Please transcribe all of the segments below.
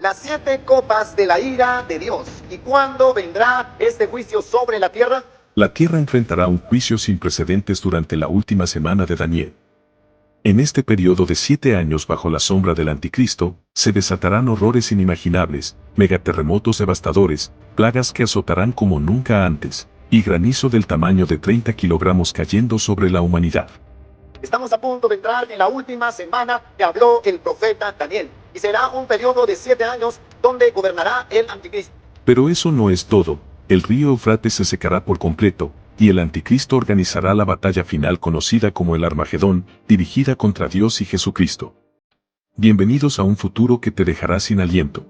Las 7 copas de la ira de Dios. ¿Y cuándo vendrá este juicio sobre la tierra? La tierra enfrentará un juicio sin precedentes durante la última semana de Daniel. En este periodo de 7 años bajo la sombra del anticristo, se desatarán horrores inimaginables, megaterremotos devastadores, plagas que azotarán como nunca antes, y granizo del tamaño de 30 kilogramos cayendo sobre la humanidad. Estamos a punto de entrar en la última semana que habló el profeta Daniel. Y será un periodo de 7 años donde gobernará el anticristo. Pero eso no es todo. El río Eufrates se secará por completo, y el anticristo organizará la batalla final conocida como el Armagedón, dirigida contra Dios y Jesucristo. Bienvenidos a un futuro que te dejará sin aliento.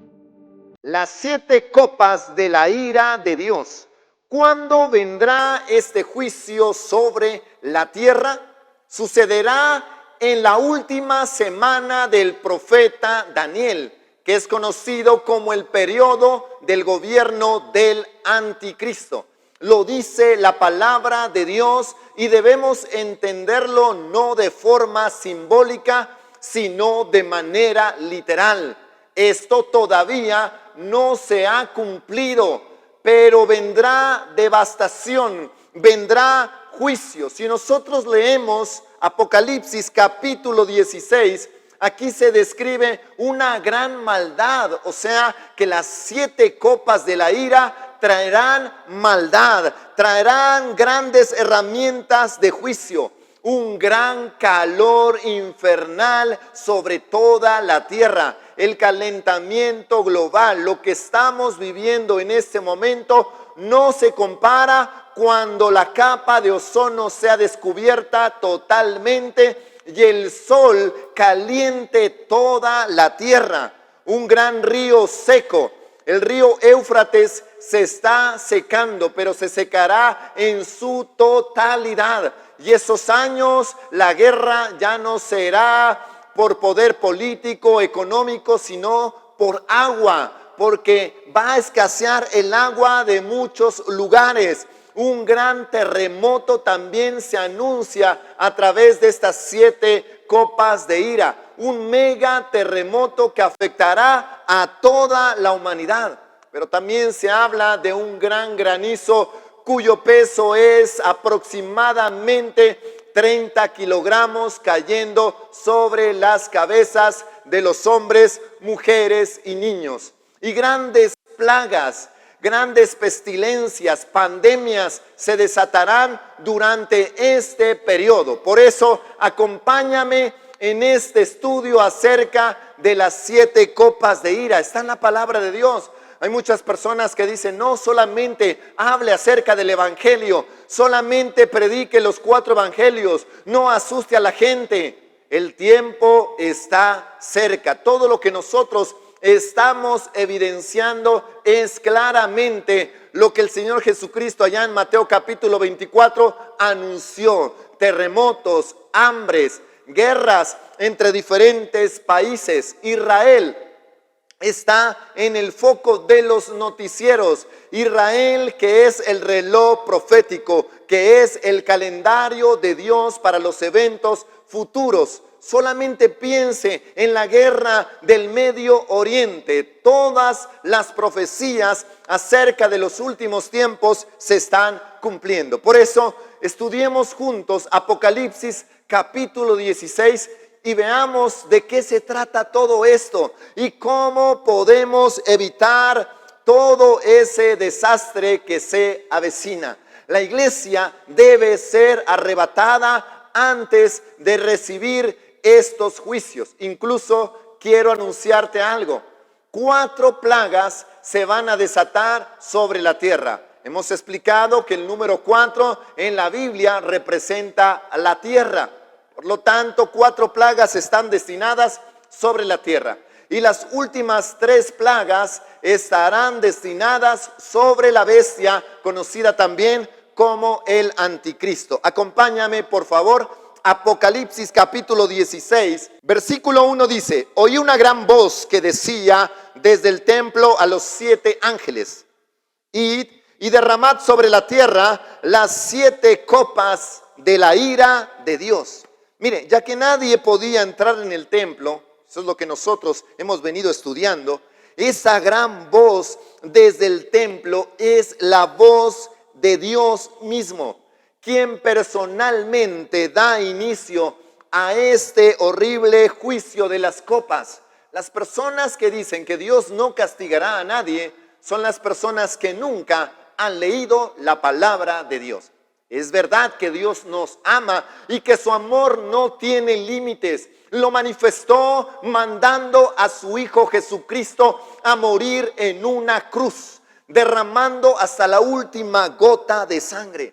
Las 7 copas de la ira de Dios. ¿Cuándo vendrá este juicio sobre la tierra? Sucederá en la última semana del profeta Daniel, que es conocido como el periodo del gobierno del anticristo. Lo dice la palabra de Dios y debemos entenderlo no de forma simbólica, sino de manera literal. Esto todavía no se ha cumplido, pero vendrá devastación, vendrá juicio. Si nosotros leemos Apocalipsis capítulo 16, aquí se describe una gran maldad, o sea que las 7 copas de la ira traerán maldad, traerán grandes herramientas de juicio, un gran calor infernal sobre toda la tierra, el calentamiento global, lo que estamos viviendo en este momento no se compara cuando la capa de ozono sea descubierta totalmente y el sol caliente toda la tierra. Un gran río seco, el río Éufrates se está secando, pero se secará en su totalidad. Y esos años la guerra ya no será por poder político, económico, sino por agua, porque va a escasear el agua de muchos lugares. Un gran terremoto también se anuncia a través de estas 7 copas de ira. Un mega terremoto que afectará a toda la humanidad. Pero también se habla de un gran granizo cuyo peso es aproximadamente 30 kilogramos cayendo sobre las cabezas de los hombres, mujeres y niños. Y grandes plagas, grandes pestilencias, pandemias se desatarán durante este periodo. Por eso, acompáñame en este estudio acerca de las 7 copas de ira. Está en la palabra de Dios. Hay muchas personas que dicen, no solamente hable acerca del evangelio, solamente predique los 4 evangelios, no asuste a la gente. El tiempo está cerca. Todo lo que nosotros estamos evidenciando es claramente lo que el Señor Jesucristo allá en Mateo capítulo 24 anunció. Terremotos, hambres, guerras entre diferentes países. Israel está en el foco de los noticieros. Israel, que es el reloj profético, que es el calendario de Dios para los eventos futuros. Solamente piense en la guerra del Medio Oriente. Todas las profecías acerca de los últimos tiempos se están cumpliendo. Por eso, estudiemos juntos Apocalipsis capítulo 16 y veamos de qué se trata todo esto y cómo podemos evitar todo ese desastre que se avecina. La iglesia debe ser arrebatada antes de recibir estos juicios. Incluso quiero anunciarte algo. 4 plagas se van a desatar sobre la tierra. Hemos explicado que el número 4 en la Biblia representa a la tierra. Por lo tanto, 4 plagas están destinadas sobre la tierra. Y las últimas 3 plagas estarán destinadas sobre la bestia, conocida también como el anticristo. Acompáñame, por favor, Apocalipsis capítulo 16, versículo 1 dice: oí una gran voz que decía desde el templo a los 7 ángeles: id y derramad sobre la tierra las 7 copas de la ira de Dios. Mire, ya que nadie podía entrar en el templo, eso es lo que nosotros hemos venido estudiando, Esa gran voz desde el templo es la voz de Dios mismo, quien personalmente da inicio a este horrible juicio de las copas. Las personas que dicen que Dios no castigará a nadie son las personas que nunca han leído la palabra de Dios. Es verdad que Dios nos ama y que su amor no tiene límites. Lo manifestó mandando a su Hijo Jesucristo a morir en una cruz, derramando hasta la última gota de sangre.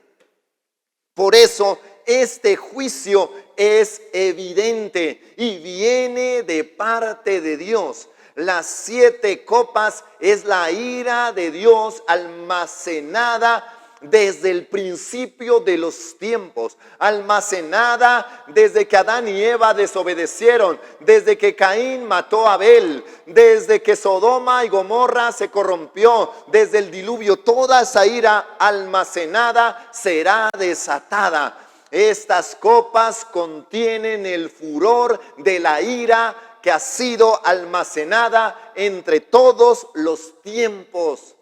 Por eso este juicio es evidente y viene de parte de Dios. Las 7 copas es la ira de Dios almacenada desde el principio de los tiempos, almacenada desde que Adán y Eva desobedecieron, desde que Caín mató a Abel, desde que Sodoma y Gomorra se corrompió, desde el diluvio. Toda esa ira almacenada será desatada. Estas copas contienen el furor de la ira que ha sido almacenada entre todos los tiempos.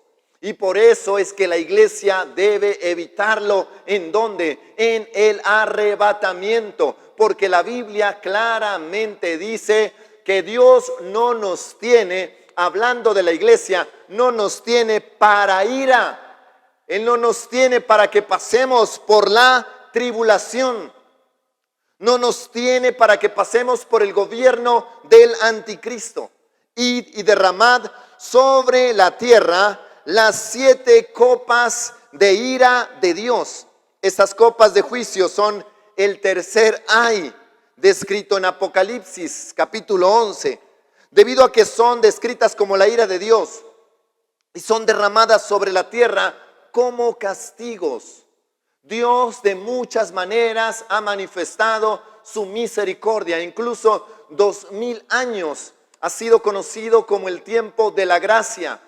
Y por eso es que la iglesia debe evitarlo. ¿En dónde? En el arrebatamiento. Porque la Biblia claramente dice que Dios no nos tiene, hablando de la iglesia, no nos tiene para ira. Él no nos tiene para que pasemos por la tribulación. No nos tiene para que pasemos por el gobierno del anticristo. Id y derramad sobre la tierra las 7 copas de ira de Dios. Estas copas de juicio son el tercer ay, descrito en Apocalipsis capítulo 11, debido a que son descritas como la ira de Dios y son derramadas sobre la tierra como castigos. Dios de muchas maneras ha manifestado su misericordia. Incluso 2000 años ha sido conocido como el tiempo de la gracia,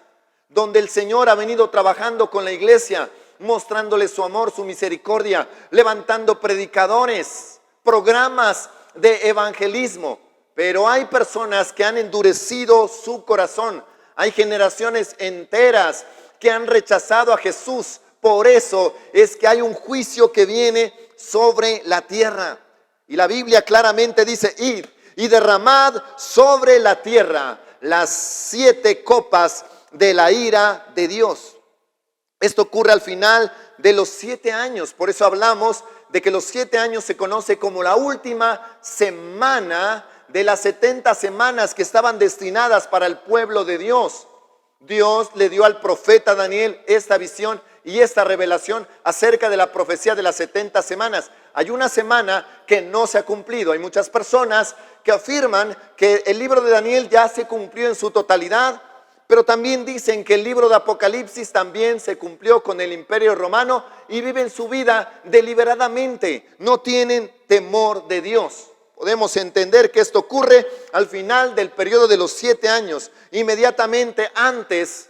donde el Señor ha venido trabajando con la iglesia, mostrándole su amor, su misericordia, levantando predicadores, programas de evangelismo. Pero hay personas que han endurecido su corazón. Hay generaciones enteras que han rechazado a Jesús. Por eso es que hay un juicio que viene sobre la tierra. Y la Biblia claramente dice: id y derramad sobre la tierra las 7 copas de la ira de Dios. Esto ocurre al final de los 7 años. Por eso hablamos de que los 7 años se conoce como la última semana de las 70 semanas que estaban destinadas para el pueblo de Dios. Dios le dio al profeta Daniel esta visión y esta revelación acerca de la profecía de las 70 semanas. Hay una semana que no se ha cumplido. Hay muchas personas que afirman que el libro de Daniel ya se cumplió en su totalidad, pero también dicen que el libro de Apocalipsis también se cumplió con el Imperio Romano y viven su vida deliberadamente. No tienen temor de Dios. Podemos entender que esto ocurre al final del periodo de los 7 años, inmediatamente antes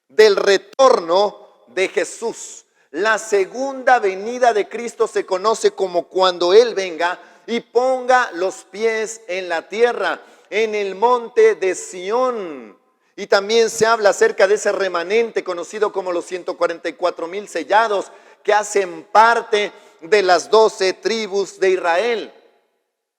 del retorno de Jesús. La segunda venida de Cristo se conoce como cuando Él venga y ponga los pies en la tierra, en el monte de Sión. Y también se habla acerca de ese remanente conocido como los 144,000 sellados que hacen parte de las 12 tribus de Israel.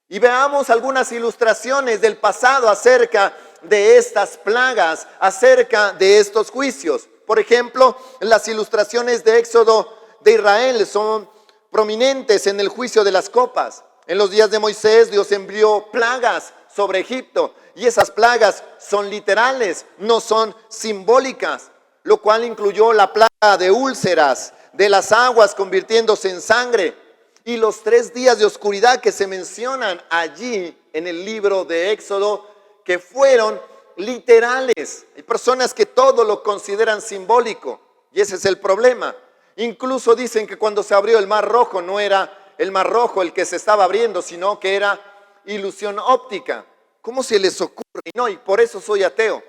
Y veamos algunas ilustraciones del pasado acerca de estas plagas, acerca de estos juicios. Por ejemplo, las ilustraciones de Éxodo de Israel son prominentes en el juicio de las copas. En los días de Moisés, Dios envió plagas sobre Egipto, y esas plagas son literales, no son simbólicas, lo cual incluyó la plaga de úlceras, de las aguas convirtiéndose en sangre, y los 3 días de oscuridad que se mencionan allí en el libro de Éxodo, que fueron literales. Hay personas que todo lo consideran simbólico, y ese es el problema. Incluso dicen que cuando se abrió el Mar Rojo, no era el Mar Rojo el que se estaba abriendo, sino que era ilusión óptica. ¿Cómo se les ocurre? No, y por eso soy ateo.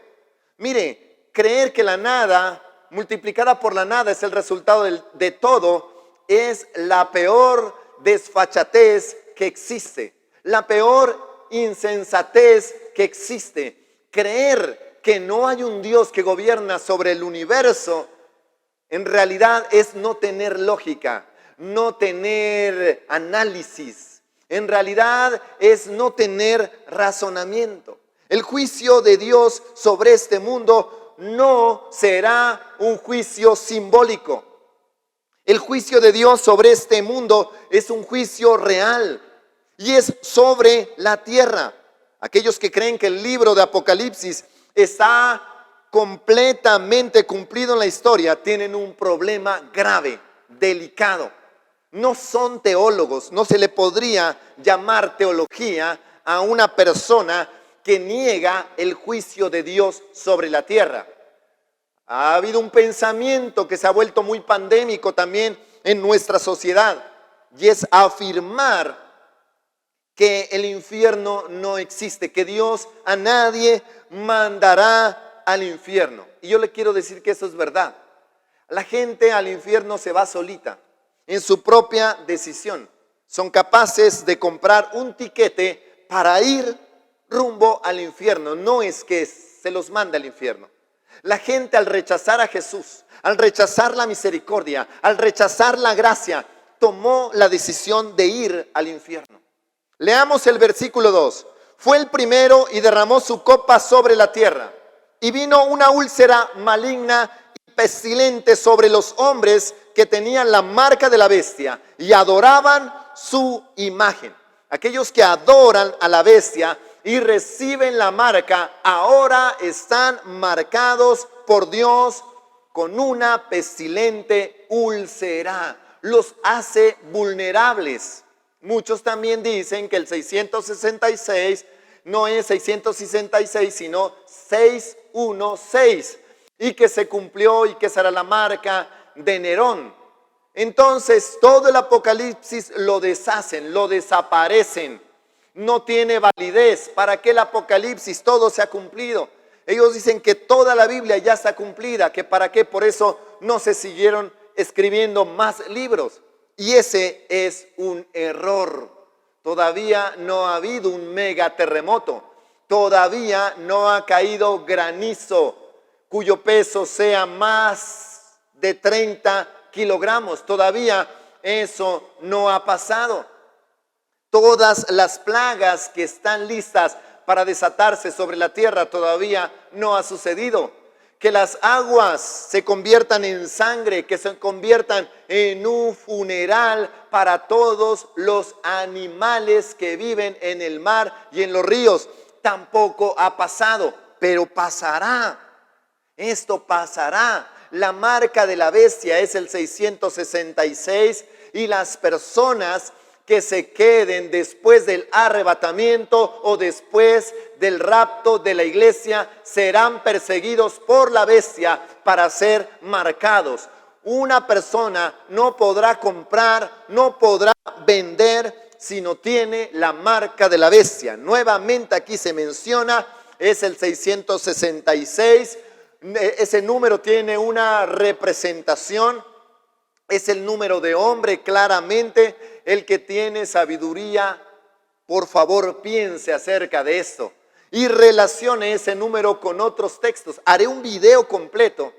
Mire, creer que la nada multiplicada por la nada es el resultado de todo es la peor desfachatez que existe, la peor insensatez que existe. Creer que no hay un Dios que gobierna sobre el universo, en realidad es no tener lógica, no tener análisis. En realidad es no tener razonamiento. El juicio de Dios sobre este mundo no será un juicio simbólico. El juicio de Dios sobre este mundo es un juicio real y es sobre la tierra. Aquellos que creen que el libro de Apocalipsis está completamente cumplido en la historia tienen un problema grave, delicado. No son teólogos, no se le podría llamar teología a una persona que niega el juicio de Dios sobre la tierra. Ha habido un pensamiento que se ha vuelto muy pandémico también en nuestra sociedad y es afirmar que el infierno no existe, que Dios a nadie mandará al infierno. Y yo le quiero decir que eso es verdad. La gente al infierno se va solita, en su propia decisión. Son capaces de comprar un tiquete para ir rumbo al infierno. No es que se los manda al infierno. La gente al rechazar a Jesús, al rechazar la misericordia, al rechazar la gracia, tomó la decisión de ir al infierno. Leamos el versículo 2. Fue el primero y derramó su copa sobre la tierra. Y vino una úlcera maligna y pestilente sobre los hombres que tenían la marca de la bestia y adoraban su imagen. Aquellos que adoran a la bestia y reciben la marca, ahora están marcados por Dios con una pestilente úlcera. Los hace vulnerables. Muchos también dicen que el 666 no es 666, sino 616, y que se cumplió y que será la marca de Nerón. Entonces todo el Apocalipsis lo deshacen, lo desaparecen. No tiene validez. ¿Para qué el Apocalipsis? Todo se ha cumplido. Ellos dicen que toda la Biblia ya está cumplida, que para qué, por eso no se siguieron escribiendo más libros. Y ese es un error. Todavía no ha habido un megaterremoto. Todavía no ha caído granizo cuyo peso sea más de 30 kilogramos. Todavía eso no ha pasado. Todas las plagas que están listas para desatarse sobre la tierra todavía no ha sucedido. Que las aguas se conviertan en sangre, que se conviertan en un funeral para todos los animales que viven en el mar y en los ríos. Tampoco ha pasado, pero pasará. Esto pasará. La marca de la bestia es el 666 y las personas que se queden después del arrebatamiento o después del rapto de la iglesia serán perseguidos por la bestia para ser marcados. Una persona no podrá comprar, no podrá vender si no tiene la marca de la bestia. Nuevamente aquí se menciona, es el 666. Ese número tiene una representación. Es el número de hombre, claramente. El que tiene sabiduría, por favor, piense acerca de esto y relacione ese número con otros textos. Haré un video completo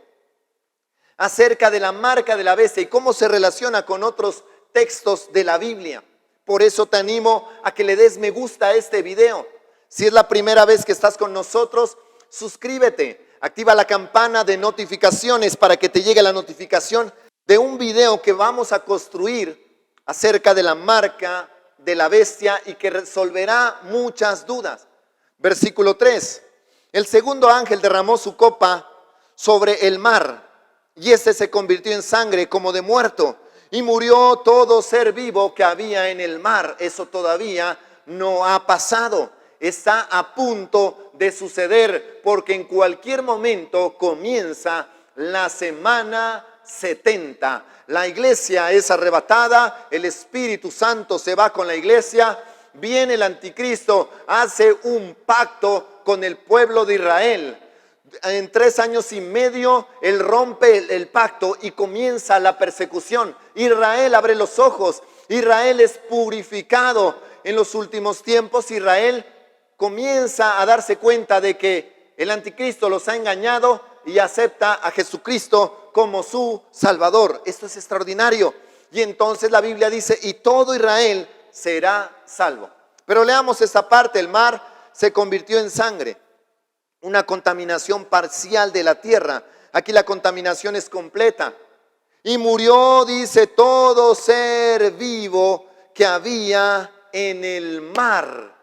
acerca de la marca de la bestia y cómo se relaciona con otros textos de la Biblia. Por eso te animo a que le des me gusta a este video. Si es la primera vez que estás con nosotros, suscríbete, activa la campana de notificaciones para que te llegue la notificación de un video que vamos a construir acerca de la marca de la bestia y que resolverá muchas dudas. Versículo 3. El segundo ángel derramó su copa sobre el mar y este se convirtió en sangre como de muerto y murió todo ser vivo que había en el mar. Eso todavía no ha pasado. Está a punto de suceder porque en cualquier momento comienza la semana 70. La iglesia es arrebatada, el Espíritu Santo se va con la iglesia, viene el anticristo, hace un pacto con el pueblo de Israel. En 3 años y medio él rompe el pacto y comienza la persecución. Israel abre los ojos, Israel es purificado. En los últimos tiempos Israel comienza a darse cuenta de que El anticristo los ha engañado y acepta a Jesucristo como su Salvador. Esto es extraordinario. Y entonces la Biblia dice, y todo Israel será salvo. Pero leamos esta parte, el mar se convirtió en sangre, una contaminación parcial de la tierra. Aquí la contaminación es completa. Y murió, dice, todo ser vivo que había en el mar.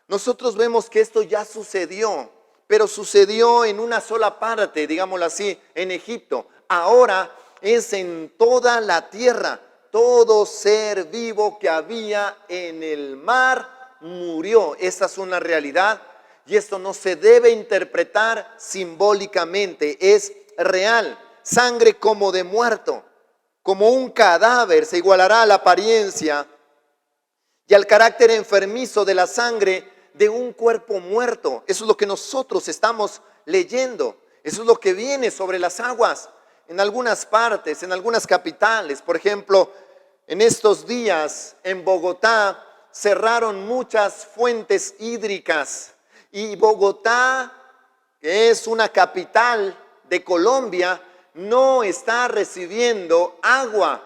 Nosotros vemos que esto ya sucedió, pero sucedió en una sola parte, digámoslo así, en Egipto. Ahora es en toda la tierra. Todo ser vivo que había en el mar murió. Esta es una realidad y esto no se debe interpretar simbólicamente, es real. Sangre como de muerto, como un cadáver, se igualará a la apariencia y al carácter enfermizo de la sangre de un cuerpo muerto. Eso es lo que nosotros estamos leyendo. Eso es lo que viene sobre las aguas. En algunas partes, en algunas capitales, por ejemplo, en estos días en Bogotá cerraron muchas fuentes hídricas y Bogotá, que es una capital de Colombia, no está recibiendo agua.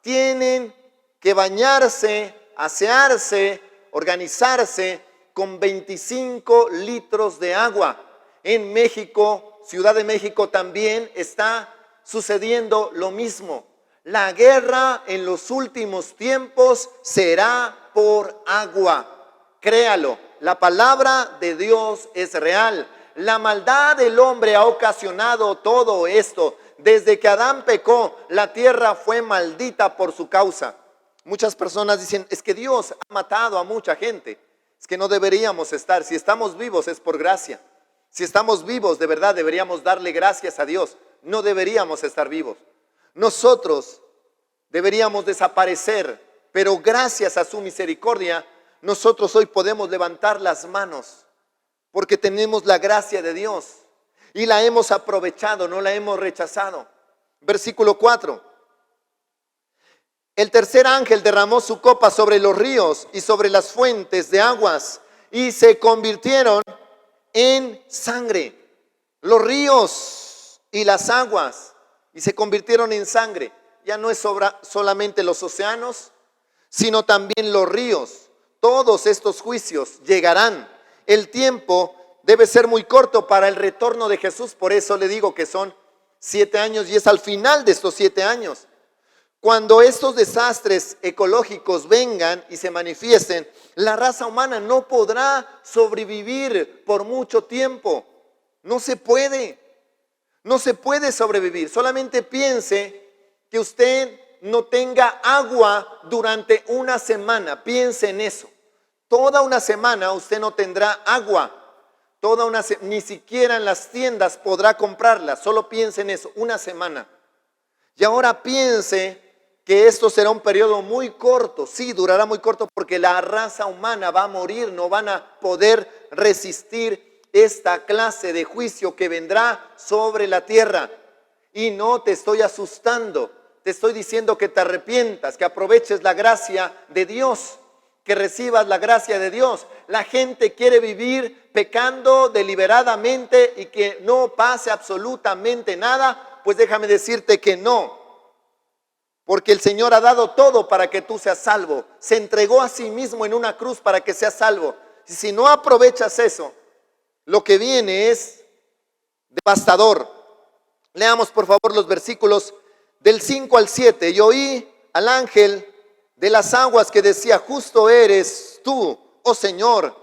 Tienen que bañarse, asearse, organizarse con 25 litros de agua. En México, Ciudad de México también está sucediendo lo mismo. La guerra en los últimos tiempos será por agua. Créalo, la palabra de Dios es real. La maldad del hombre ha ocasionado todo esto. Desde que Adán pecó, la tierra fue maldita por su causa. Muchas personas dicen, es que Dios ha matado a mucha gente. Es que no deberíamos estar. Si estamos vivos es por gracia. Si estamos vivos, de verdad deberíamos darle gracias a Dios. No deberíamos estar vivos. Nosotros deberíamos desaparecer, pero gracias a su misericordia, nosotros hoy podemos levantar las manos, porque tenemos la gracia de Dios y la hemos aprovechado, no la hemos rechazado. Versículo 4. El tercer ángel derramó su copa sobre los ríos y sobre las fuentes de aguas y se convirtieron en sangre. Los ríos y las aguas y se convirtieron en sangre. Ya no es solamente los océanos, sino también los ríos. Todos estos juicios llegarán. El tiempo debe ser muy corto para el retorno de Jesús. Por eso le digo que son 7 años y es al final de estos 7 años. Cuando estos desastres ecológicos vengan y se manifiesten, la raza humana no podrá sobrevivir por mucho tiempo. No se puede. No se puede sobrevivir. Solamente piense que usted no tenga agua durante una semana. Piense en eso. Toda una semana usted no tendrá agua. Ni siquiera en las tiendas podrá comprarla. Solo piense en eso, una semana. Y ahora piense que esto será un periodo muy corto. Sí, durará muy corto porque la raza humana va a morir. No van a poder resistir esta clase de juicio que vendrá sobre la tierra. Y no te estoy asustando. Te estoy diciendo que te arrepientas, que aproveches la gracia de Dios, que recibas la gracia de Dios. La gente quiere vivir pecando deliberadamente y que no pase absolutamente nada. Pues déjame decirte que no, porque el Señor ha dado todo para que tú seas salvo. Se entregó a sí mismo en una cruz para que seas salvo. Y si no aprovechas eso, lo que viene es devastador. Leamos por favor los versículos del 5 al 7. Y oí al ángel de las aguas que decía: justo eres tú, oh Señor,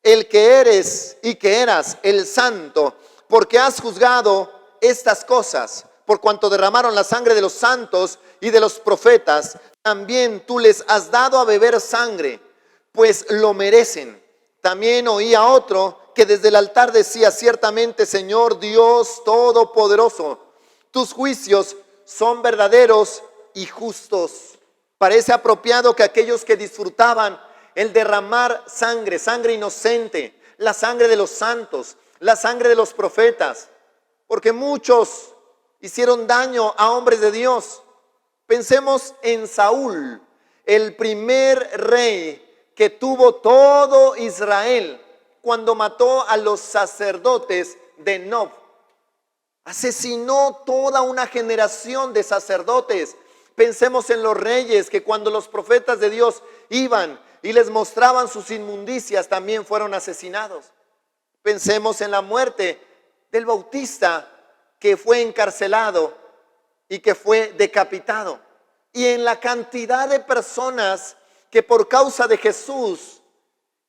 el que eres y que eras el santo, porque has juzgado estas cosas. Por cuanto derramaron la sangre de los santos y de los profetas, también tú les has dado a beber sangre, pues lo merecen. También oí a otro que desde el altar decía: ciertamente, Señor Dios Todopoderoso, tus juicios son verdaderos y justos. Parece apropiado que aquellos que disfrutaban el derramar sangre, sangre inocente, la sangre de los santos, la sangre de los profetas, porque muchos hicieron daño a hombres de Dios. Pensemos en Saúl, el primer rey que tuvo todo Israel. cuando mató a los sacerdotes de Nob. Asesinó toda una generación de sacerdotes. Pensemos en los reyes que cuando los profetas de Dios iban y les mostraban sus inmundicias, también fueron asesinados. Pensemos en la muerte del Bautista, que fue encarcelado y que fue decapitado. Y en la cantidad de personas que por causa de Jesús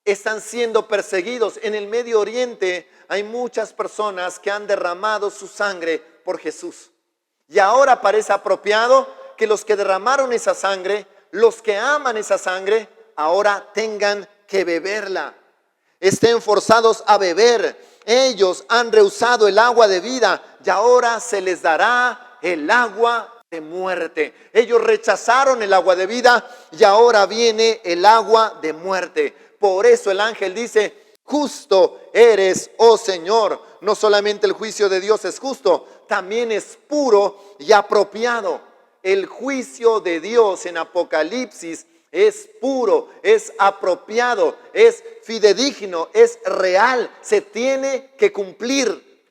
están siendo perseguidos. En el Medio Oriente hay muchas personas que han derramado su sangre por Jesús. Y ahora parece apropiado que los que derramaron esa sangre, los que aman esa sangre, ahora tengan que beberla. Estén forzados a beber. Ellos han rehusado el agua de vida y ahora se les dará el agua de muerte. Ellos rechazaron el agua de vida y ahora viene el agua de muerte. Por eso el ángel dice: justo eres, oh Señor. No solamente el juicio de Dios es justo, también es puro y apropiado. El juicio de Dios en Apocalipsis es puro, es apropiado, es fidedigno, es real, se tiene que cumplir.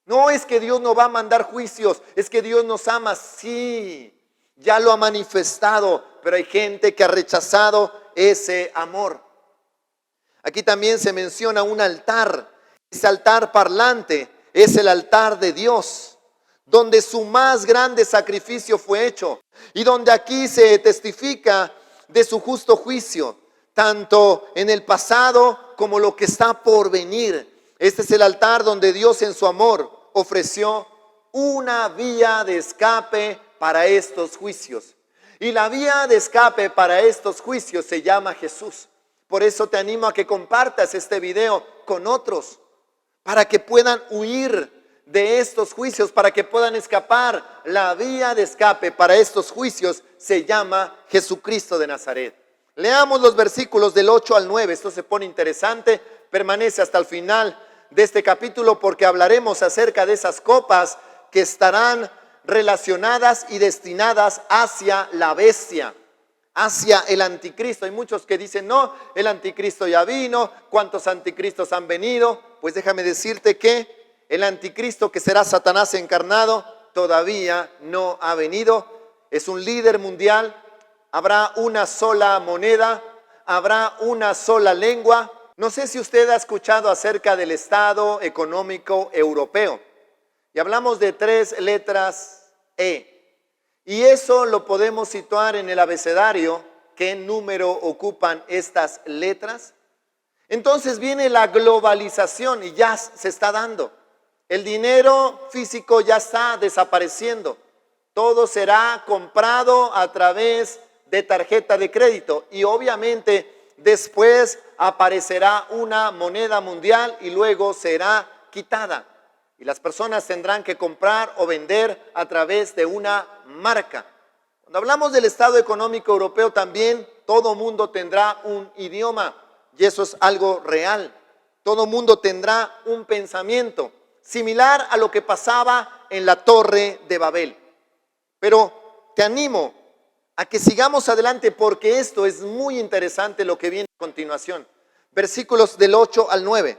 No es que Dios no va a mandar juicios, es que Dios nos ama, sí, ya lo ha manifestado, pero hay gente que ha rechazado ese amor. Aquí también se menciona un altar. Ese altar parlante es el altar de Dios, donde su más grande sacrificio fue hecho y donde aquí se testifica de su justo juicio, tanto en el pasado como lo que está por venir. Este es el altar donde Dios en su amor ofreció una vía de escape para estos juicios. Y la vía de escape para estos juicios se llama Jesús. Por eso te animo a que compartas este video con otros, para que puedan huir de estos juicios, para que puedan escapar. La vía de escape para estos juicios se llama Jesucristo de Nazaret. Leamos los versículos del 8 al 9. Esto se pone interesante. Permanece hasta el final de este capítulo porque hablaremos acerca de esas copas que estarán relacionadas y destinadas hacia la bestia, hacia el anticristo. Hay muchos que dicen: no, el anticristo ya vino. ¿Cuántos anticristos han venido? Pues déjame decirte que el anticristo, que será Satanás encarnado, todavía no ha venido. Es un líder mundial. Habrá una sola moneda, habrá una sola lengua. No sé si usted ha escuchado acerca del Estado Económico Europeo. Y hablamos de 3 letras E. Y eso lo podemos situar en el abecedario. ¿Qué número ocupan estas letras? Entonces viene la globalización y ya se está dando. El dinero físico ya está desapareciendo. Todo será comprado a través de tarjeta de crédito. Y obviamente después aparecerá una moneda mundial y luego será quitada. Y las personas tendrán que comprar o vender a través de una marca. Cuando hablamos del Estado Económico Europeo también, todo mundo tendrá un idioma. Y eso es algo real. Todo mundo tendrá un pensamiento similar a lo que pasaba en la Torre de Babel. Pero te animo a que sigamos adelante porque esto es muy interesante lo que viene a continuación. Versículos del 8 al 9.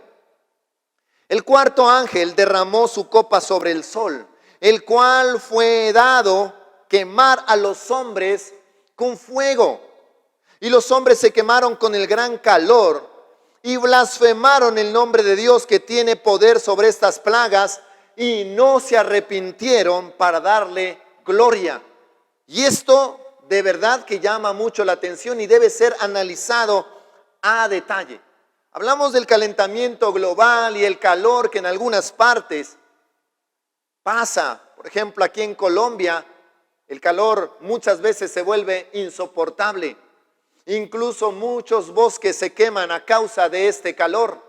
El cuarto ángel derramó su copa sobre el sol, el cual fue dado quemar a los hombres con fuego. Y los hombres se quemaron con el gran calor y blasfemaron el nombre de Dios que tiene poder sobre estas plagas y no se arrepintieron para darle gloria. Y esto de verdad que llama mucho la atención y debe ser analizado a detalle. Hablamos del calentamiento global y el calor que en algunas partes pasa. Por ejemplo, aquí en Colombia, el calor muchas veces se vuelve insoportable. Incluso muchos bosques se queman a causa de este calor.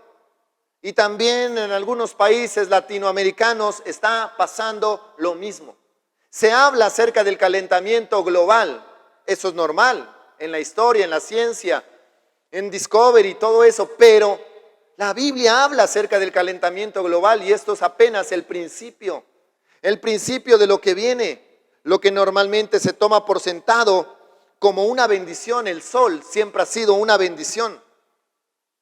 Y también en algunos países latinoamericanos está pasando lo mismo. Se habla acerca del calentamiento global. Eso es normal en la historia, en la ciencia, en Discovery y todo eso. Pero la Biblia habla acerca del calentamiento global y esto es apenas el principio de lo que viene. Lo que normalmente se toma por sentado como una bendición. El sol siempre ha sido una bendición.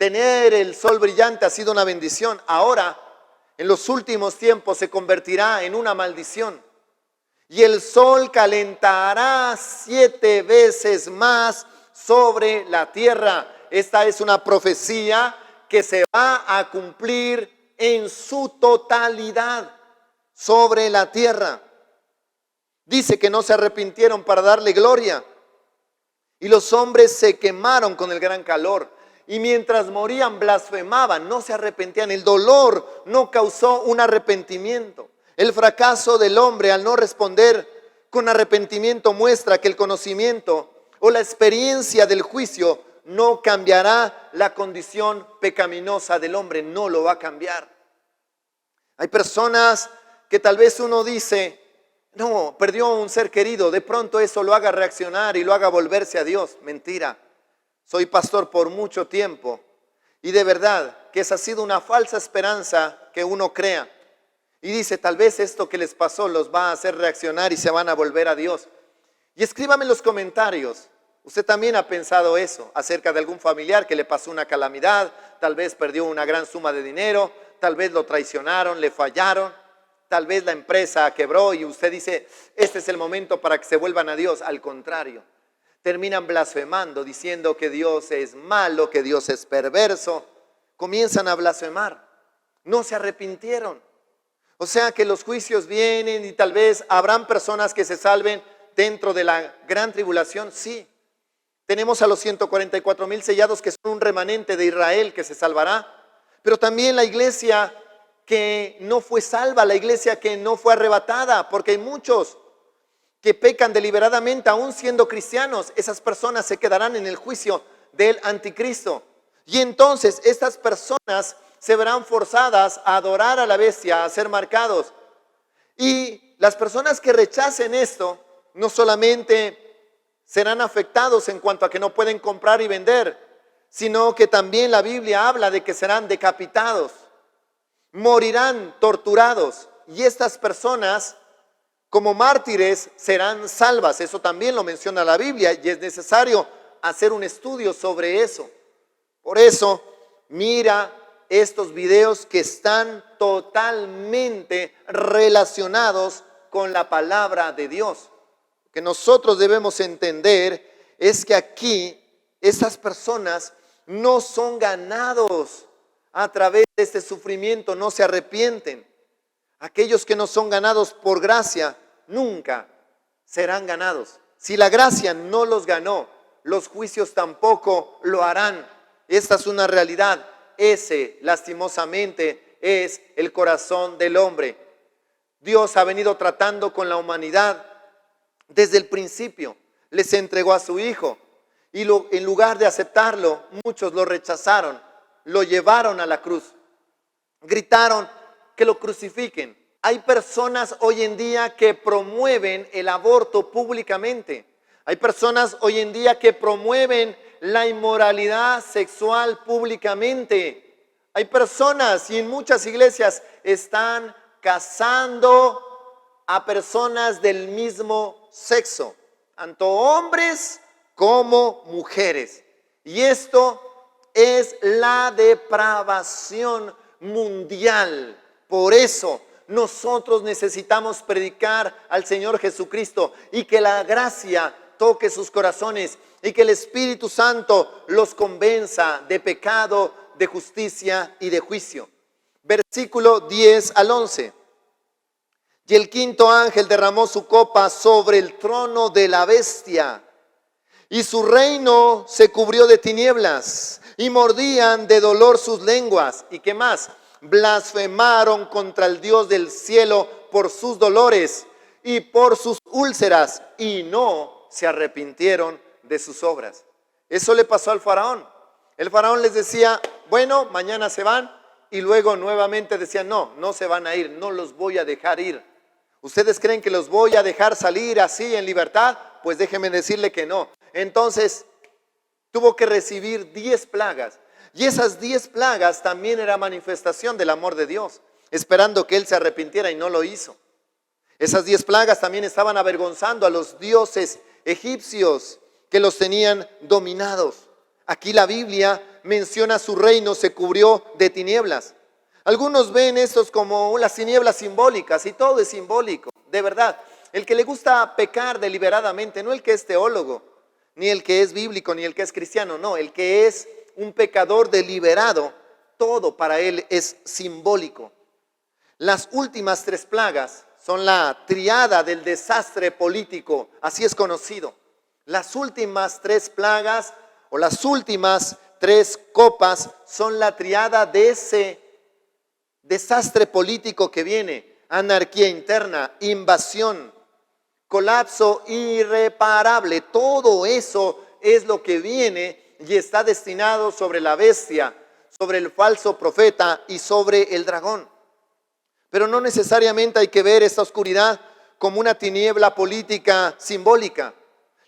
Tener el sol brillante ha sido una bendición. Ahora, en los últimos tiempos, se convertirá en una maldición. Y el sol calentará 7 veces más sobre la tierra. Esta es una profecía que se va a cumplir en su totalidad sobre la tierra. Dice que no se arrepintieron para darle gloria. Y los hombres se quemaron con el gran calor. Y mientras morían blasfemaban, no se arrepentían. El dolor no causó un arrepentimiento. El fracaso del hombre al no responder con arrepentimiento muestra que el conocimiento o la experiencia del juicio no cambiará la condición pecaminosa del hombre, no lo va a cambiar. Hay personas que tal vez uno dice, no, perdió un ser querido, de pronto eso lo haga reaccionar y lo haga volverse a Dios. Mentira. Soy pastor por mucho tiempo y de verdad que esa ha sido una falsa esperanza que uno crea. Y dice, tal vez esto que les pasó los va a hacer reaccionar y se van a volver a Dios. Y escríbame en los comentarios, usted también ha pensado eso acerca de algún familiar que le pasó una calamidad, tal vez perdió una gran suma de dinero, tal vez lo traicionaron, le fallaron, tal vez la empresa quebró y usted dice, este es el momento para que se vuelvan a Dios. Al contrario, terminan blasfemando, diciendo que Dios es malo, que Dios es perverso. Comienzan a blasfemar, no se arrepintieron. O sea que los juicios vienen y tal vez habrán personas que se salven dentro de la gran tribulación, sí. Tenemos a los 144,000 sellados que son un remanente de Israel que se salvará, pero también la iglesia que no fue salva, la iglesia que no fue arrebatada, porque hay muchos que pecan deliberadamente aún siendo cristianos. Esas personas se quedarán en el juicio del anticristo. Y entonces estas personas se verán forzadas a adorar a la bestia, a ser marcados. Y las personas que rechacen esto, no solamente serán afectados en cuanto a que no pueden comprar y vender, sino que también la Biblia habla de que serán decapitados, morirán torturados. Y estas personas, como mártires, serán salvas. Eso también lo menciona la Biblia y es necesario hacer un estudio sobre eso. Por eso, mira estos videos que están totalmente relacionados con la palabra de Dios. Lo que nosotros debemos entender es que aquí esas personas no son ganados a través de este sufrimiento, no se arrepienten. Aquellos que no son ganados por gracia nunca serán ganados. Si la gracia no los ganó, los juicios tampoco lo harán. Esta es una realidad. Ese, lastimosamente, es el corazón del hombre. Dios ha venido tratando con la humanidad desde el principio. Les entregó a su Hijo y en lugar de aceptarlo, muchos lo rechazaron, lo llevaron a la cruz. Gritaron que lo crucifiquen. Hay personas hoy en día que promueven el aborto públicamente. Hay personas hoy en día que promueven la inmoralidad sexual públicamente. Hay personas y en muchas iglesias están casando a personas del mismo sexo, tanto hombres como mujeres. Y esto es la depravación mundial. Por eso nosotros necesitamos predicar al Señor Jesucristo y que la gracia toque sus corazones y que el Espíritu Santo los convenza de pecado, de justicia y de juicio. Versículo 10 al 11. Y el quinto ángel derramó su copa sobre el trono de la bestia, y su reino se cubrió de tinieblas, y mordían de dolor sus lenguas. ¿Y qué más? Blasfemaron contra el Dios del cielo por sus dolores y por sus úlceras, y no se arrepintieron de sus obras. Eso le pasó al faraón. El faraón les decía, bueno, mañana se van, y luego nuevamente decían, no, no se van a ir, no los voy a dejar ir. ¿Ustedes creen que los voy a dejar salir así en libertad? Pues déjenme decirle que no. Entonces tuvo que recibir 10 plagas. Y esas 10 plagas también era manifestación del amor de Dios, esperando que él se arrepintiera y no lo hizo. Esas 10 plagas también estaban avergonzando a los dioses egipcios que los tenían dominados. Aquí la Biblia menciona su reino se cubrió de tinieblas. Algunos ven estos como las tinieblas simbólicas y todo es simbólico, de verdad. El que le gusta pecar deliberadamente, no el que es teólogo, ni el que es bíblico, ni el que es cristiano, no, el que es un pecador deliberado, todo para él es simbólico. Las últimas 3 plagas son la triada del desastre político, así es conocido. Las últimas 3 plagas o las últimas 3 copas son la triada de ese desastre político que viene: anarquía interna, invasión, colapso irreparable. Todo eso es lo que viene y está destinado sobre la bestia, sobre el falso profeta y sobre el dragón. Pero no necesariamente hay que ver esta oscuridad como una tiniebla política simbólica.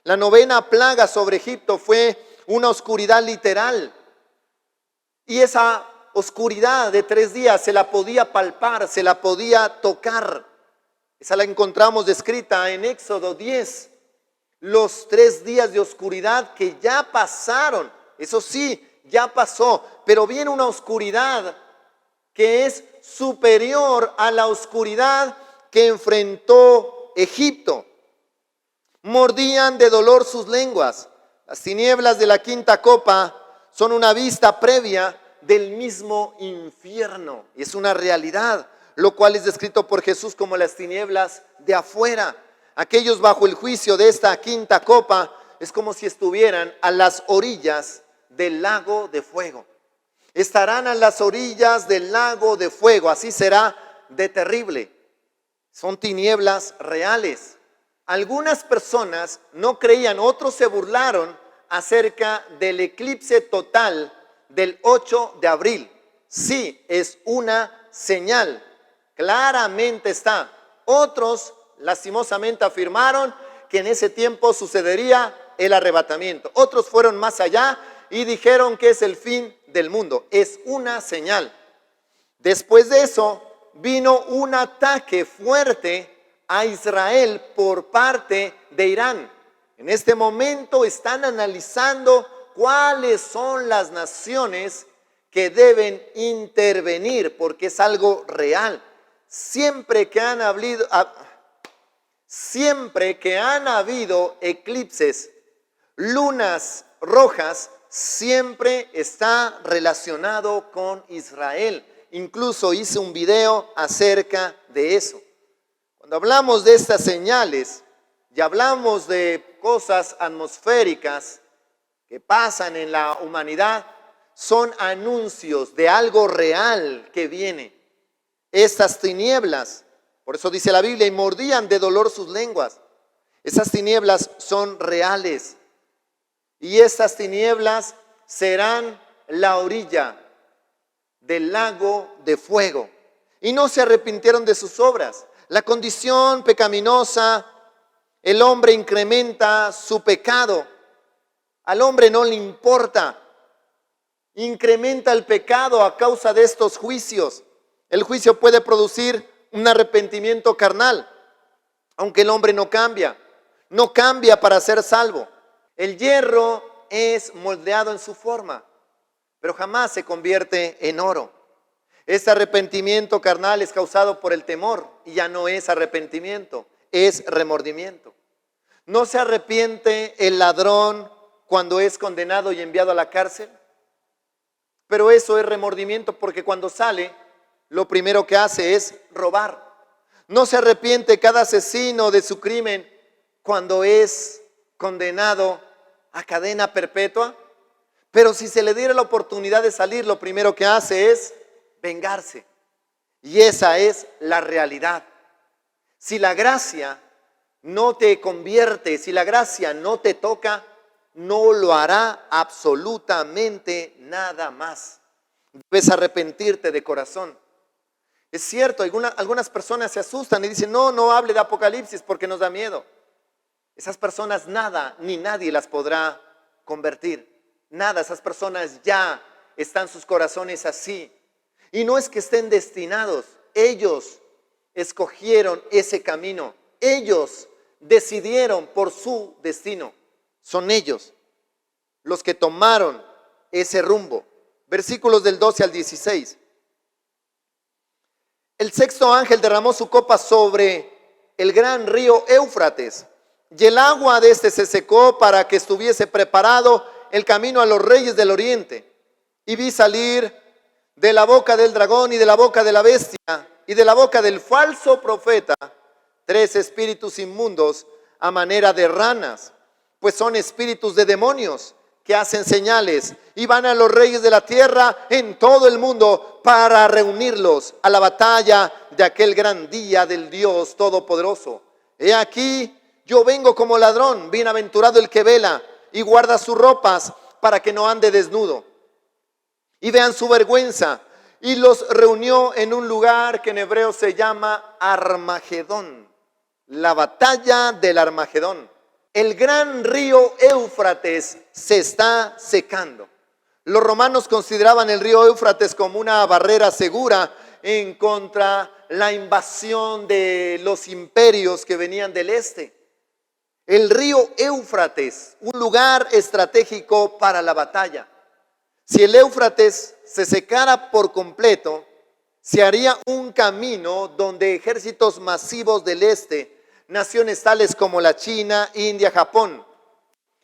La 9ª plaga sobre Egipto fue una oscuridad literal. Y esa oscuridad de 3 días se la podía palpar, se la podía tocar. Esa la encontramos descrita en Éxodo 10. Los 3 días de oscuridad que ya pasaron, eso sí, ya pasó, pero viene una oscuridad que es superior a la oscuridad que enfrentó Egipto. Mordían de dolor sus lenguas. Las tinieblas de la 5ª copa son una vista previa del mismo infierno. Y es una realidad, lo cual es descrito por Jesús como las tinieblas de afuera. Aquellos bajo el juicio de esta 5ª copa es como si estuvieran a las orillas del lago de fuego. Estarán a las orillas del lago de fuego, así será de terrible. Son tinieblas reales. Algunas personas no creían, otros se burlaron acerca del eclipse total del 8 de abril. Sí, es una señal, claramente está. Otros lastimosamente afirmaron que en ese tiempo sucedería el arrebatamiento. Otros fueron más allá y dijeron que es el fin del mundo. Es una señal. Después de eso vino un ataque fuerte a Israel por parte de Irán. En este momento están analizando cuáles son las naciones que deben intervenir, porque es algo real. Siempre que han habido eclipses, lunas rojas, siempre está relacionado con Israel. Incluso hice un video acerca de eso. Cuando hablamos de estas señales y hablamos de cosas atmosféricas que pasan en la humanidad, son anuncios de algo real que viene. Estas tinieblas, por eso dice la Biblia, y mordían de dolor sus lenguas. Esas tinieblas son reales. Y estas tinieblas serán la orilla del lago de fuego. Y no se arrepintieron de sus obras. La condición pecaminosa, el hombre incrementa su pecado. Al hombre no le importa. Incrementa el pecado a causa de estos juicios. El juicio puede producir un arrepentimiento carnal, aunque el hombre no cambia para ser salvo. El hierro es moldeado en su forma, pero jamás se convierte en oro. Este arrepentimiento carnal es causado por el temor y ya no es arrepentimiento, es remordimiento. ¿No se arrepiente el ladrón cuando es condenado y enviado a la cárcel? Pero eso es remordimiento porque cuando sale, lo primero que hace es robar. ¿No se arrepiente cada asesino de su crimen cuando es condenado a cadena perpetua? Pero si se le diera la oportunidad de salir, lo primero que hace es vengarse. Y esa es la realidad. Si la gracia no te convierte, si la gracia no te toca, no lo hará absolutamente nada más. Debes arrepentirte de corazón. Es cierto, algunas personas se asustan y dicen, no hable de Apocalipsis porque nos da miedo. Esas personas nada ni nadie las podrá convertir. Nada, esas personas ya están sus corazones así. Y no es que estén destinados, ellos escogieron ese camino. Ellos decidieron por su destino. Son ellos los que tomaron ese rumbo. Versículos del 12 al 16. El sexto ángel derramó su copa sobre el gran río Éufrates, y el agua de este se secó para que estuviese preparado el camino a los reyes del oriente. Y vi salir de la boca del dragón y de la boca de la bestia y de la boca del falso profeta 3 espíritus inmundos a manera de ranas, pues son espíritus de demonios que hacen señales y van a los reyes de la tierra en todo el mundo para reunirlos a la batalla de aquel gran día del Dios Todopoderoso. He aquí, yo vengo como ladrón, bienaventurado el que vela y guarda sus ropas para que no ande desnudo. Y vean su vergüenza. Y los reunió en un lugar que en hebreo se llama Armagedón. La batalla del Armagedón. El gran río Éufrates se está secando. Los romanos consideraban el río Éufrates como una barrera segura en contra la invasión de los imperios que venían del este. El río Éufrates, un lugar estratégico para la batalla. Si el Éufrates se secara por completo, se haría un camino donde ejércitos masivos del este, naciones tales como la China, India, Japón,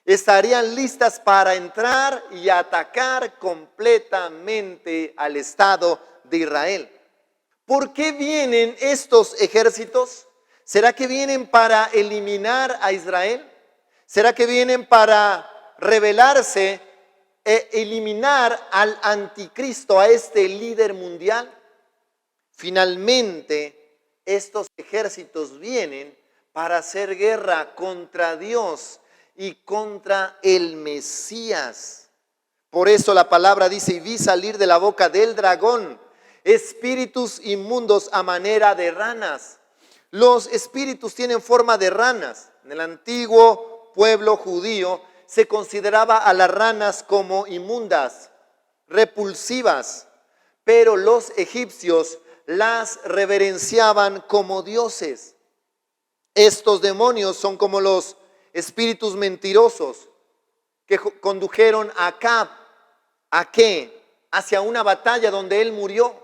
estarían listas para entrar y atacar completamente al Estado de Israel. ¿Por qué vienen estos ejércitos? ¿Será que vienen para eliminar a Israel? ¿Será que vienen para rebelarse e eliminar al anticristo, a este líder mundial? Finalmente, estos ejércitos vienen para hacer guerra contra Dios y contra el Mesías. Por eso la palabra dice: y vi salir de la boca del dragón espíritus inmundos a manera de ranas. Los espíritus tienen forma de ranas. En el antiguo pueblo judío se consideraba a las ranas como inmundas, repulsivas, pero los egipcios las reverenciaban como dioses. Estos demonios son como los espíritus mentirosos que condujeron a Acab, ¿a qué? Hacia una batalla donde él murió.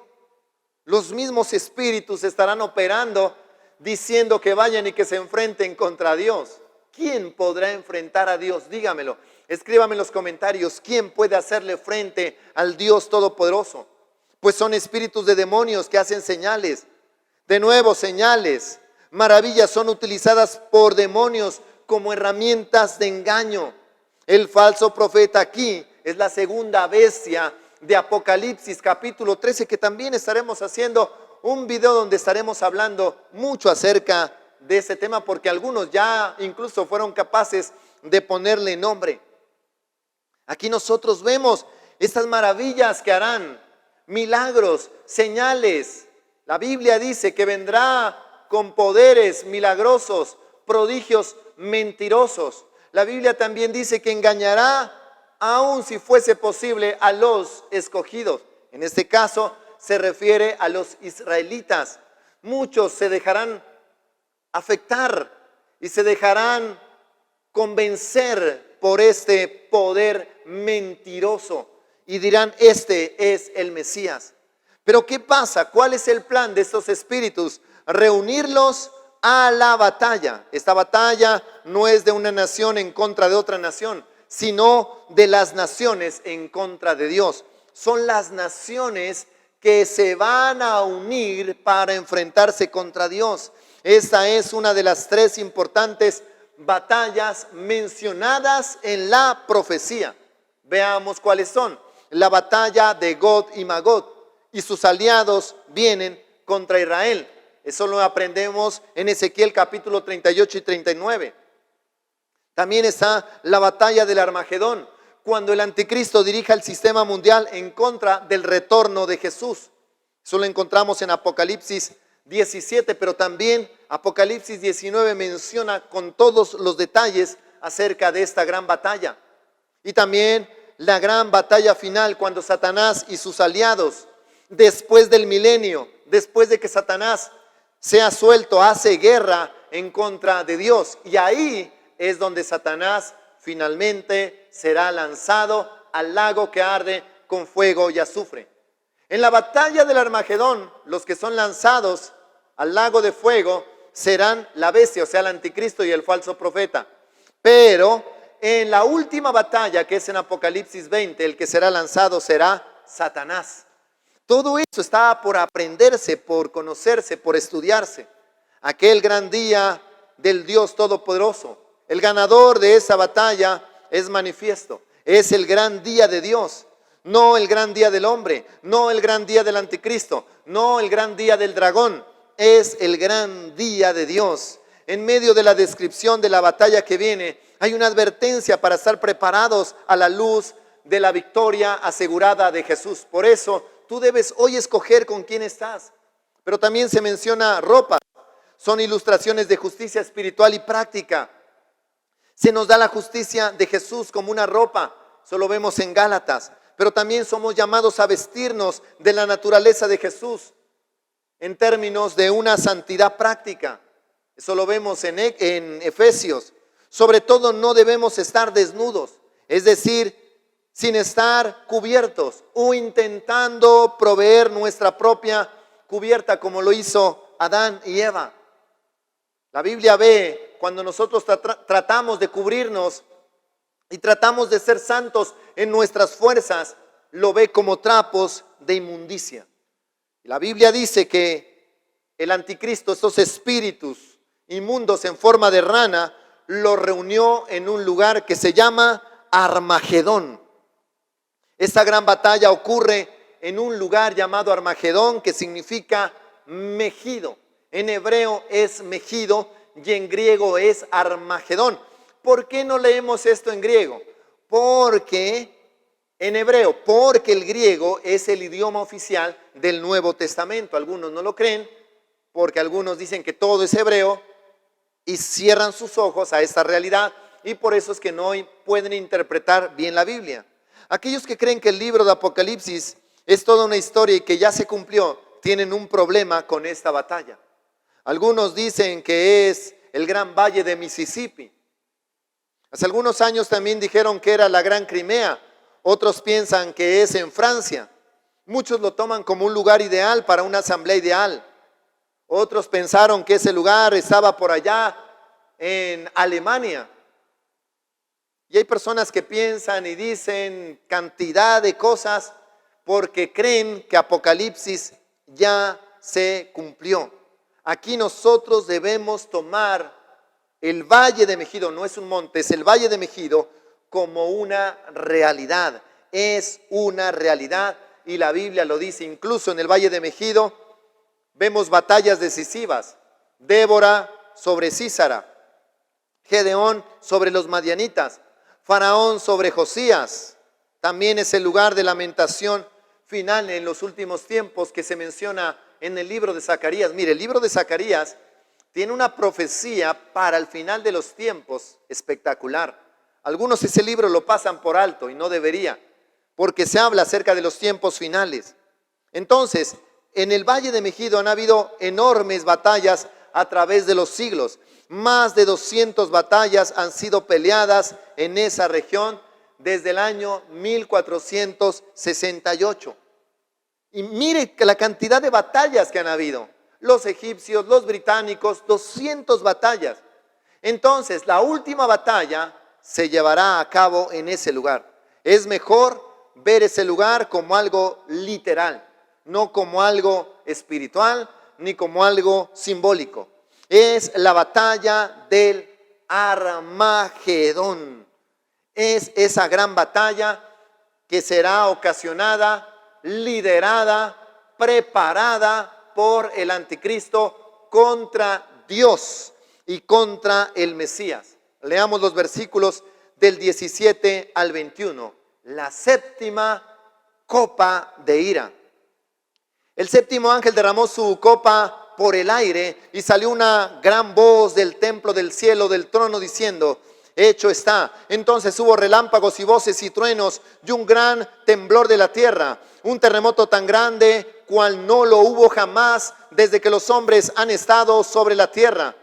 Los mismos espíritus estarán operando diciendo que vayan y que se enfrenten contra Dios. ¿Quién podrá enfrentar a Dios? Dígamelo, escríbame en los comentarios. ¿Quién puede hacerle frente al Dios Todopoderoso? Pues son espíritus de demonios que hacen señales. De nuevo, señales, maravillas son utilizadas por demonios como herramientas de engaño. El falso profeta aquí es la segunda bestia de Apocalipsis capítulo 13, que también estaremos haciendo un video donde estaremos hablando mucho acerca de ese tema, porque algunos ya incluso fueron capaces de ponerle nombre. Aquí nosotros vemos estas maravillas que harán, milagros, señales. La Biblia dice que vendrá con poderes milagrosos, prodigios mentirosos. La Biblia también dice que engañará, aun si fuese posible, a los escogidos. En este caso se refiere a los israelitas. Muchos se dejarán afectar y se dejarán convencer por este poder mentiroso y dirán: este es el Mesías. Pero ¿qué pasa? ¿Cuál es el plan de estos espíritus? Reunirlos a la batalla. Esta batalla no es de una nación en contra de otra nación, sino de las naciones en contra de Dios. Son las naciones que se van a unir para enfrentarse contra Dios. Esta es una de las 3 importantes batallas mencionadas en la profecía. Veamos cuáles son. La batalla de Gog y Magog, y sus aliados vienen contra Israel. Eso lo aprendemos en Ezequiel capítulo 38 y 39. También está la batalla del Armagedón, cuando el anticristo dirija el sistema mundial en contra del retorno de Jesús. Eso lo encontramos en Apocalipsis 17, pero también Apocalipsis 19 menciona con todos los detalles acerca de esta gran batalla. Y también la gran batalla final, cuando Satanás y sus aliados, después del milenio, después de que Satanás sea suelto, hace guerra en contra de Dios. Y ahí es donde Satanás finalmente será lanzado al lago que arde con fuego y azufre. En la batalla del Armagedón, los que son lanzados al lago de fuego serán la bestia, o sea, el anticristo y el falso profeta. Pero en la última batalla, que es en Apocalipsis 20, el que será lanzado será Satanás. Todo eso está por aprenderse, por conocerse, por estudiarse. Aquel gran día del Dios Todopoderoso, el ganador de esa batalla es manifiesto. Es el gran día de Dios, no el gran día del hombre, no el gran día del anticristo, no el gran día del dragón. Es el gran día de Dios. En medio de la descripción de la batalla que viene, hay una advertencia para estar preparados a la luz de la victoria asegurada de Jesús. Por eso tú debes hoy escoger con quién estás. Pero también se menciona ropa. Son ilustraciones de justicia espiritual y práctica. Se nos da la justicia de Jesús como una ropa. Eso lo vemos en Gálatas. Pero también somos llamados a vestirnos de la naturaleza de Jesús en términos de una santidad práctica. Eso lo vemos en Efesios. Sobre todo no debemos estar desnudos, es decir, sin estar cubiertos o intentando proveer nuestra propia cubierta como lo hizo Adán y Eva. La Biblia ve cuando nosotros tratamos de cubrirnos y tratamos de ser santos en nuestras fuerzas, lo ve como trapos de inmundicia. La Biblia dice que el anticristo, esos espíritus inmundos en forma de rana, los reunió en un lugar que se llama Armagedón. Esta gran batalla ocurre en un lugar llamado Armagedón, que significa Megido. En hebreo es Megido y en griego es Armagedón. ¿Por qué no leemos esto en griego? En hebreo, porque el griego es el idioma oficial del Nuevo Testamento. Algunos no lo creen, porque algunos dicen que todo es hebreo y cierran sus ojos a esta realidad, y por eso es que no pueden interpretar bien la Biblia. Aquellos que creen que el libro de Apocalipsis es toda una historia y que ya se cumplió, tienen un problema con esta batalla. Algunos dicen que es el gran valle de Mississippi. Hace algunos años también dijeron que era la gran Crimea. Otros piensan que es en Francia. Muchos lo toman como un lugar ideal para una asamblea ideal. Otros pensaron que ese lugar estaba por allá en Alemania. Y hay personas que piensan y dicen cantidad de cosas porque creen que Apocalipsis ya se cumplió. Aquí nosotros debemos tomar el Valle de Megido, no es un monte, es el Valle de Megido, como una realidad. Es una realidad y la Biblia lo dice. Incluso en el Valle de Megido vemos batallas decisivas. Débora sobre Sísara, Gedeón sobre los madianitas, Faraón sobre Josías. También es el lugar de lamentación final en los últimos tiempos que se menciona en el libro de Zacarías. Mire, el libro de Zacarías tiene una profecía para el final de los tiempos espectacular. Algunos ese libro lo pasan por alto y no debería, porque se habla acerca de los tiempos finales. Entonces, en el Valle de Megido han habido enormes batallas a través de los siglos. Más de 200 batallas han sido peleadas en esa región desde el año 1468. Y mire la cantidad de batallas que han habido. Los egipcios, los británicos, 200 batallas. Entonces, la última batalla se llevará a cabo en ese lugar. Es mejor ver ese lugar como algo literal, no como algo espiritual, ni como algo simbólico. Es la batalla del Armagedón. Es esa gran batalla que será ocasionada, liderada, preparada por el anticristo contra Dios y contra el Mesías. Leamos los versículos del 17 al 21. La séptima copa de ira. El séptimo ángel derramó su copa por el aire y salió una gran voz del templo del cielo del trono diciendo: hecho está. Entonces hubo relámpagos y voces y truenos y un gran temblor de la tierra, un terremoto tan grande cual no lo hubo jamás desde que los hombres han estado sobre la tierra.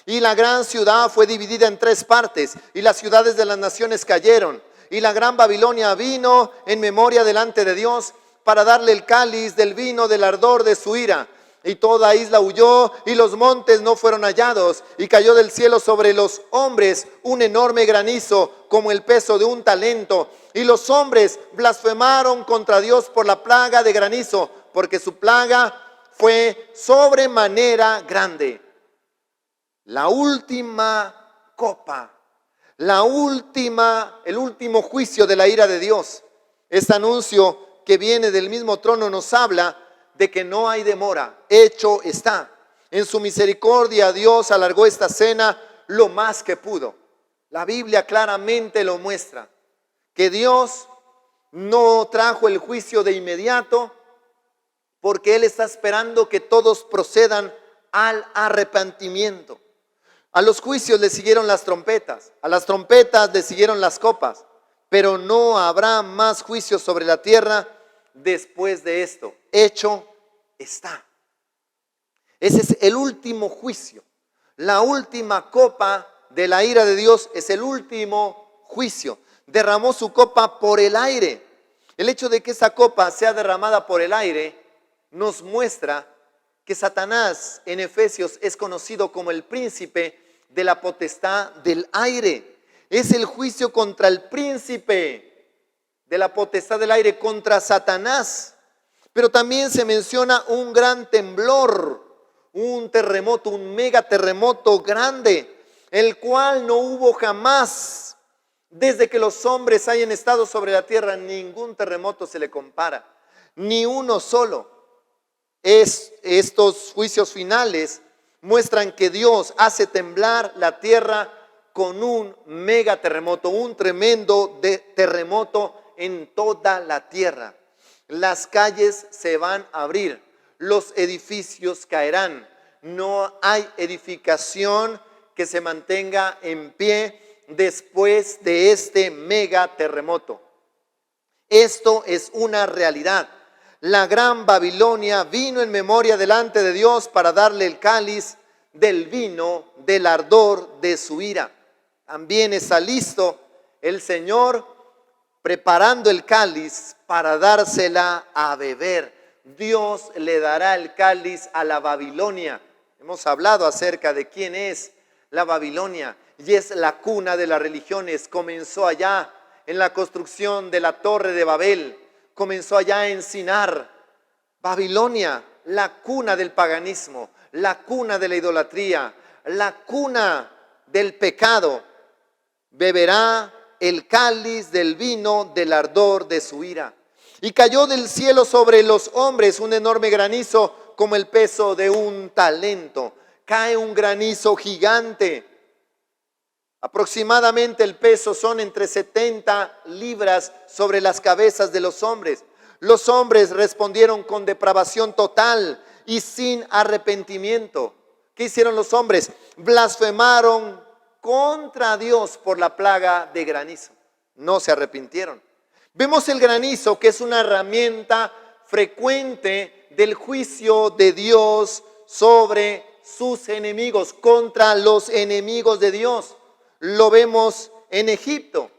Y la gran ciudad fue dividida en 3 partes, y las ciudades de las naciones cayeron, y la gran Babilonia vino en memoria delante de Dios para darle el cáliz del vino del ardor de su ira. Y toda isla huyó y los montes no fueron hallados. Y cayó del cielo sobre los hombres un enorme granizo como el peso de un talento. Y los hombres blasfemaron contra Dios por la plaga de granizo, porque su plaga fue sobremanera grande. La última copa, el último juicio de la ira de Dios. Este anuncio que viene del mismo trono nos habla de que no hay demora, hecho está. En su misericordia Dios alargó esta cena lo más que pudo. La Biblia claramente lo muestra, que Dios no trajo el juicio de inmediato, porque Él está esperando que todos procedan al arrepentimiento. A los juicios le siguieron las trompetas, a las trompetas le siguieron las copas, pero no habrá más juicios sobre la tierra después de esto. Hecho está. Ese es el último juicio. La última copa de la ira de Dios es el último juicio. Derramó su copa por el aire. El hecho de que esa copa sea derramada por el aire nos muestra que Satanás en Efesios es conocido como el príncipe de la potestad del aire. Es el juicio contra el príncipe de la potestad del aire, contra Satanás. Pero también se menciona un gran temblor, un terremoto, un megaterremoto grande, el cual no hubo jamás. Desde que los hombres hayan estado sobre la tierra, ningún terremoto se le compara, ni uno solo. Estos juicios finales muestran que Dios hace temblar la tierra con un megaterremoto, un tremendo terremoto en toda la tierra. Las calles se van a abrir, los edificios caerán. No hay edificación que se mantenga en pie después de este megaterremoto. Esto es una realidad. La gran Babilonia vino en memoria delante de Dios para darle el cáliz del vino del ardor de su ira. También está listo el Señor preparando el cáliz para dársela a beber. Dios le dará el cáliz a la Babilonia. Hemos hablado acerca de quién es la Babilonia, y es la cuna de las religiones. Comenzó allá en la construcción de la Torre de Babel. Comenzó allá en Sinar. Babilonia, la cuna del paganismo, la cuna de la idolatría, la cuna del pecado. Beberá el cáliz del vino del ardor de su ira. Y cayó del cielo sobre los hombres un enorme granizo como el peso de un talento. Cae un granizo gigante. Aproximadamente el peso son entre 70 libras sobre las cabezas de los hombres. Los hombres respondieron con depravación total y sin arrepentimiento. ¿Qué hicieron los hombres? Blasfemaron contra Dios por la plaga de granizo. No se arrepintieron. Vemos el granizo, que es una herramienta frecuente del juicio de Dios sobre sus enemigos, contra los enemigos de Dios. Lo vemos en Egipto.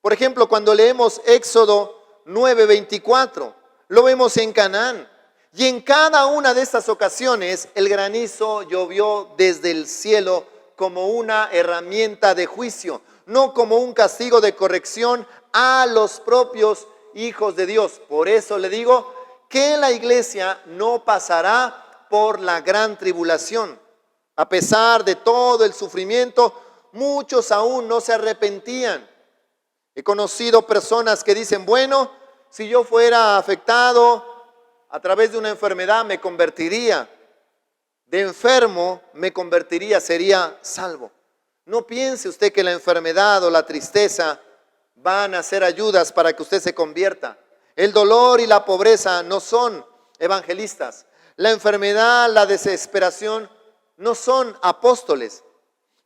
Por ejemplo, cuando leemos Éxodo 9:24, lo vemos en Canaán. Y en cada una de estas ocasiones el granizo llovió desde el cielo como una herramienta de juicio, no como un castigo de corrección a los propios hijos de Dios. Por eso le digo que la iglesia no pasará por la gran tribulación. A pesar de todo el sufrimiento, muchos aún no se arrepentían. He conocido personas que dicen, bueno, si yo fuera afectado a través de una enfermedad me convertiría. De enfermo me convertiría, sería salvo. No piense usted que la enfermedad o la tristeza van a ser ayudas para que usted se convierta. El dolor y la pobreza no son evangelistas. La enfermedad, la desesperación no son apóstoles.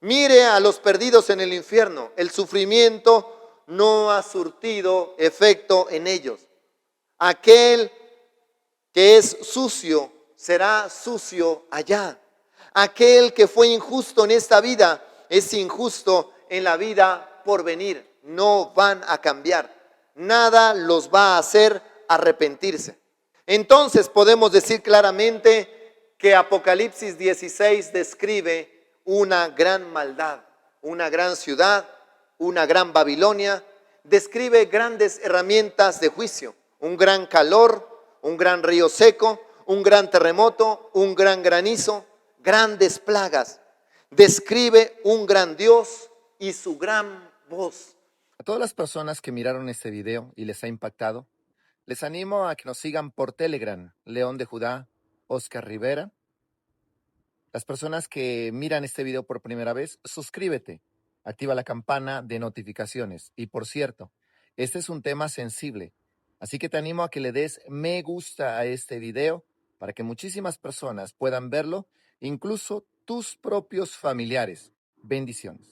Mire a los perdidos en el infierno. El sufrimiento no ha surtido efecto en ellos. Aquel que es sucio será sucio allá. Aquel que fue injusto en esta vida es injusto en la vida por venir. no van a cambiar. Nada los va a hacer arrepentirse. Entonces podemos decir claramente que Apocalipsis 16 describe una gran maldad, una gran ciudad, una gran Babilonia, describe grandes herramientas de juicio, un gran calor, un gran río seco, un gran terremoto, un gran granizo, grandes plagas. Describe un gran Dios y su gran voz. A todas las personas que miraron este video y les ha impactado, les animo a que nos sigan por Telegram, León de Judá, Oscar Rivera. Las personas que miran este video por primera vez, suscríbete, activa la campana de notificaciones. Y por cierto, este es un tema sensible, así que te animo a que le des me gusta a este video para que muchísimas personas puedan verlo, incluso tus propios familiares. Bendiciones.